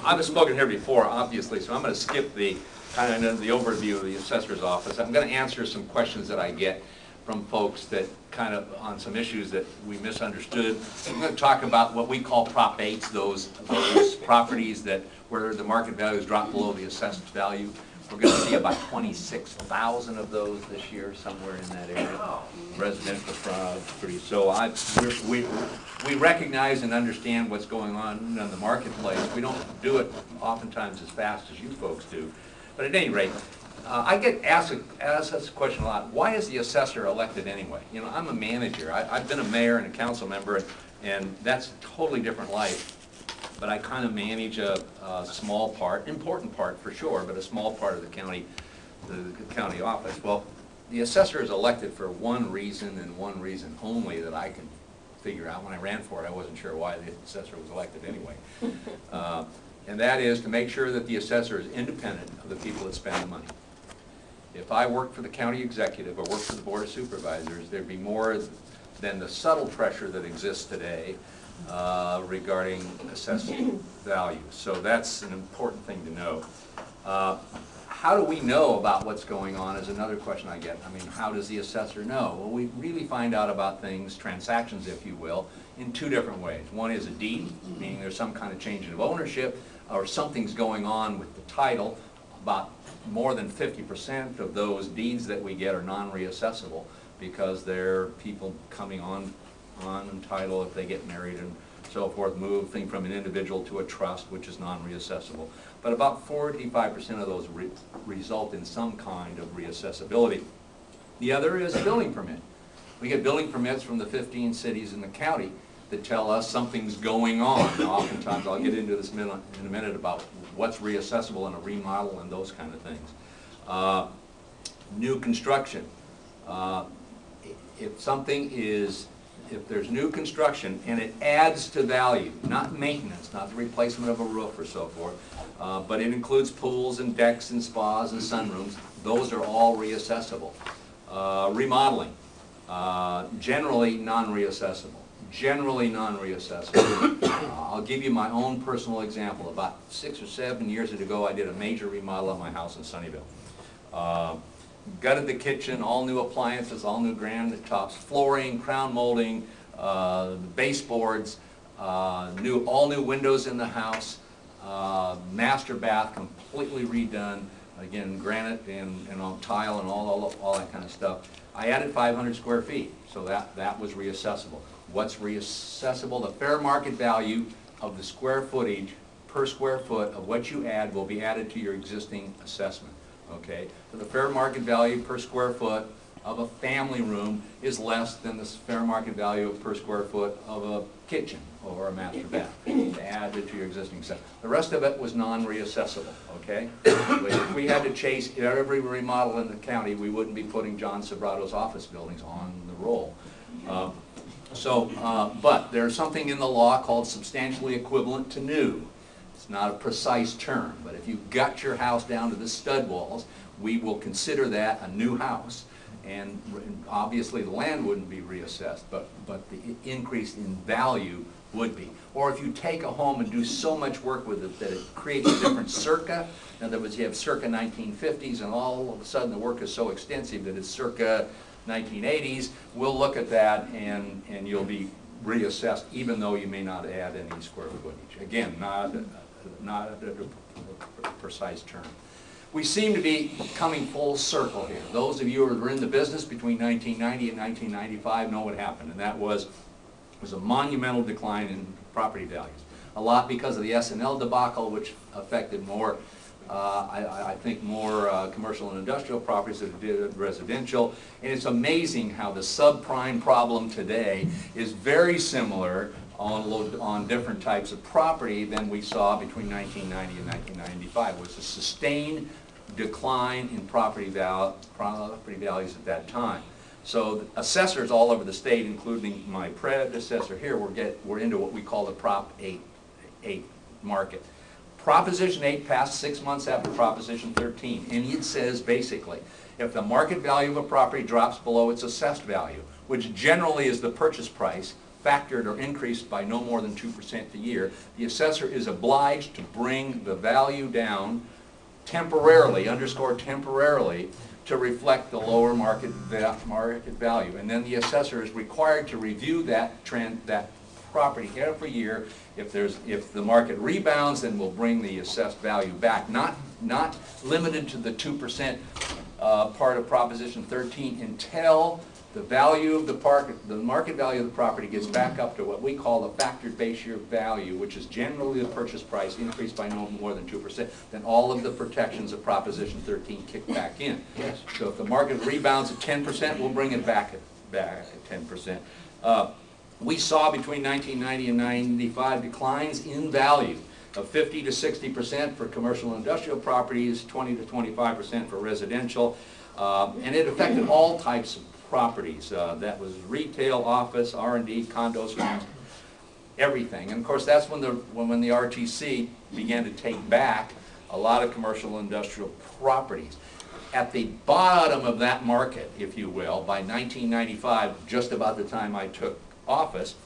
I've spoken here before, obviously, so I'm going to skip the kind of the overview of the assessor's office. I'm going to answer some questions that I get from folks that kind of on some issues that we misunderstood. I'm going to talk about what we call Prop 8s, those properties that where the market values drop below the assessed value. We're going to see about 26,000 of those this year, somewhere in that area, residential property. So we recognize and understand what's going on in the marketplace. We don't do it oftentimes as fast as you folks do. But at any rate, I get asked this question a lot. Why is the assessor elected anyway? You know, I'm a manager. I've been a mayor and a council member, and that's a totally different life. But I kind of manage a small part, important part for sure, but a small part of the county office. Well, the assessor is elected for one reason and one reason only that I can figure out. When I ran for it, I wasn't sure why the assessor was elected anyway. And that is to make sure that the assessor is independent of the people that spend the money. If I worked for the county executive or worked for the board of supervisors, there'd be more than the subtle pressure that exists today regarding assessed value. So that's an important thing to know. How do we know about what's going on is another question I get. I mean, how does the assessor know? Well, we really find out about things, transactions if you will, in two different ways. One is a deed, meaning there's some kind of change of ownership or something's going on with the title. About more than 50% of those deeds that we get are non-reassessable because they're people coming on title if they get married and so forth, moving from an individual to a trust, which is non-reassessable. But about 45% of those result in some kind of reassessability. The other is a building permit. We get building permits from the 15 cities in the county that tell us something's going on. Now, oftentimes, I'll get into this in a minute about what's reassessable in a remodel and those kind of things. New construction. If there's new construction and it adds to value, not maintenance, not the replacement of a roof or so forth, but it includes pools and decks and spas and sunrooms, those are all reassessable. Remodeling, generally non-reassessable. Generally non-reassessable. I'll give you my own personal example. About 6 or 7 years ago, I did a major remodel of my house in Sunnyvale. Gutted the kitchen, all new appliances, all new granite tops, flooring, crown molding, baseboards, all new windows in the house, master bath completely redone, again granite and on tile and all that kind of stuff. I added 500 square feet, so that was reassessable. What's reassessable? The fair market value of the square footage per square foot of what you add will be added to your existing assessment. Okay, so the fair market value per square foot of a family room is less than the fair market value per square foot of a kitchen or a master bath. Add it to your existing assessment. The rest of it was non-reassessable. Okay, if we had to chase every remodel in the county, we wouldn't be putting John Sobrato's office buildings on the roll. But there's something in the law called substantially equivalent to new. It's not a precise term, but if you gut your house down to the stud walls, we will consider that a new house. And obviously the land wouldn't be reassessed, but the increase in value would be. Or if you take a home and do so much work with it that it creates a different circa, in other words, you have circa 1950s and all of a sudden the work is so extensive that it's circa 1980s, we'll look at that and you'll be reassessed even though you may not add any square footage. Again, not a precise term. We seem to be coming full circle here. Those of you who were in the business between 1990 and 1995 know what happened, and that was a monumental decline in property values. A lot because of the S&L debacle, which affected more, I think, more commercial and industrial properties than it did residential. And it's amazing how the subprime problem today is very similar on different types of property than we saw between 1990 and 1995. It was a sustained decline in property values at that time. So assessors all over the state, including my predecessor here, we're into what we call the Prop 8 market. Proposition 8 passed 6 months after Proposition 13, and it says basically, if the market value of a property drops below its assessed value, which generally is the purchase price factored or increased by no more than 2% a year, the assessor is obliged to bring the value down temporarily, underscore temporarily, to reflect the lower market value. And then the assessor is required to review that property every year. If the market rebounds, then we'll bring the assessed value back. Not limited to the 2% part of Proposition 13 until the value of the market value of the property gets back up to what we call the factored base year value, which is generally the purchase price increased by no more than 2%. Then all of the protections of Proposition 13 kick back in. Yes. So if the market rebounds at 10%, we'll bring it back at 10%. We saw between 1990 and 95 declines in value of 50 to 60% for commercial and industrial properties, 20 to 25% for residential, and it affected all types of properties. That was retail, office, R&D, condos, homes, everything. And of course, that's when the RTC began to take back a lot of commercial and industrial properties. At the bottom of that market, if you will, by 1995, just about the time I took office,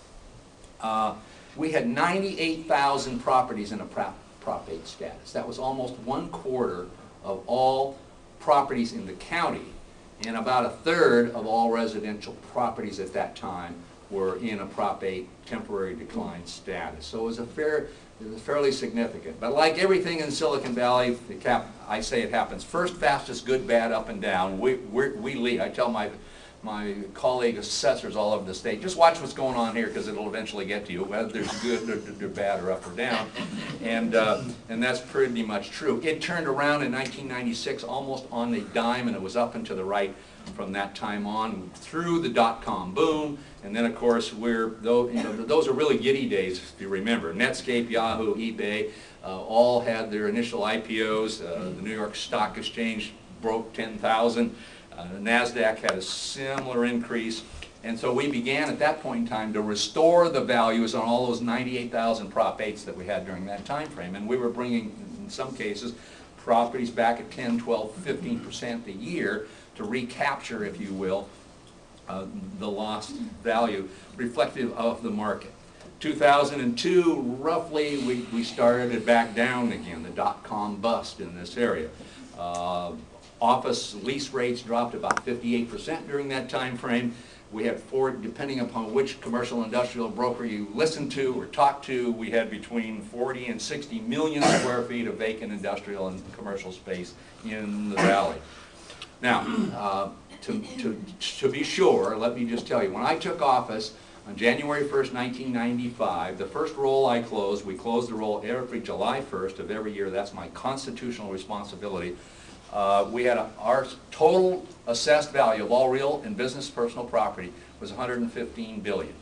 we had 98,000 properties in a Prop 8 status. That was almost 1/4 of all properties in the county, and about 1/3 of all residential properties at that time were in a Prop 8 temporary decline status. So it was fairly significant. But like everything in Silicon Valley, I say it happens first, fastest, good, bad, up and down. We lead. I tell my colleague assessors all over the state, just watch what's going on here because it'll eventually get to you, whether there's good or bad or up or down. And that's pretty much true. It turned around in 1996 almost on a dime, and it was up and to the right from that time on through the dot-com boom. And then, of course, those are really giddy days, if you remember. Netscape, Yahoo, eBay, all had their initial IPOs. The New York Stock Exchange broke 10,000. NASDAQ had a similar increase, and so we began at that point in time to restore the values on all those 98,000 Prop 8s that we had during that time frame, and we were bringing, in some cases, properties back at 10, 12, 15% a year to recapture, if you will, the lost value reflective of the market. 2002, roughly, we started it back down again, the dot-com bust in this area. Office lease rates dropped about 58% during that time frame. We had depending upon which commercial industrial broker you listened to or talked to, we had between 40 and 60 million square feet of vacant industrial and commercial space in the valley. Now, to be sure, let me just tell you, when I took office on January 1st, 1995, the first roll I closed, we closed the roll every July 1st of every year. That's my constitutional responsibility. We had our total assessed value of all real and business personal property was $115 billion.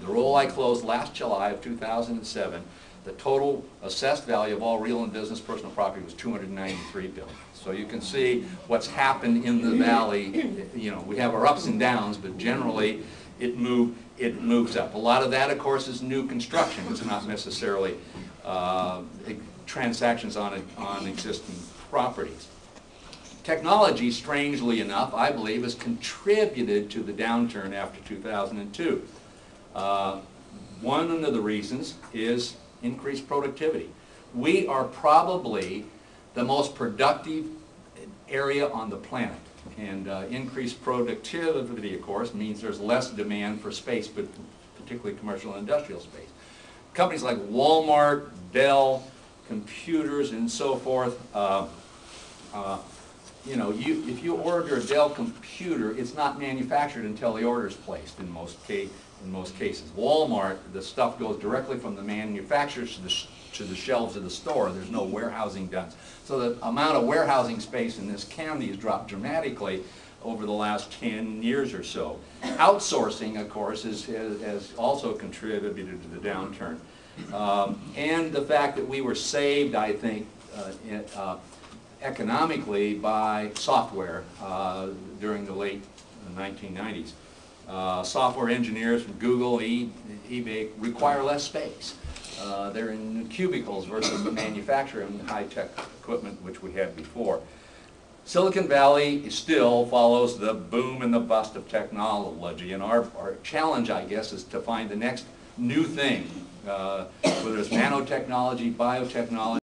The roll I closed last July of 2007, the total assessed value of all real and business personal property was $293 billion. So you can see what's happened in the valley. You know, we have our ups and downs, but generally it moves up. A lot of that, of course, is new construction. It's not necessarily transactions on existing properties. Technology, strangely enough, I believe, has contributed to the downturn after 2002. One of the reasons is increased productivity. We are probably the most productive area on the planet. And increased productivity, of course, means there's less demand for space, but particularly commercial and industrial space. Companies like Walmart, Dell, computers, and so forth, you know, if you order a Dell computer, it's not manufactured until the order is placed in most cases. Walmart, the stuff goes directly from the manufacturers to the shelves of the store. There's no warehousing done. So the amount of warehousing space in this county has dropped dramatically over the last 10 years or so. Outsourcing, of course, has also contributed to the downturn. And the fact that we were saved, I think, economically by software during the late 1990s. Software engineers from Google, eBay require less space. They're in cubicles versus the manufacturing high-tech equipment which we had before. Silicon Valley still follows the boom and the bust of technology, and our challenge, I guess, is to find the next new thing, whether it's nanotechnology, biotechnology,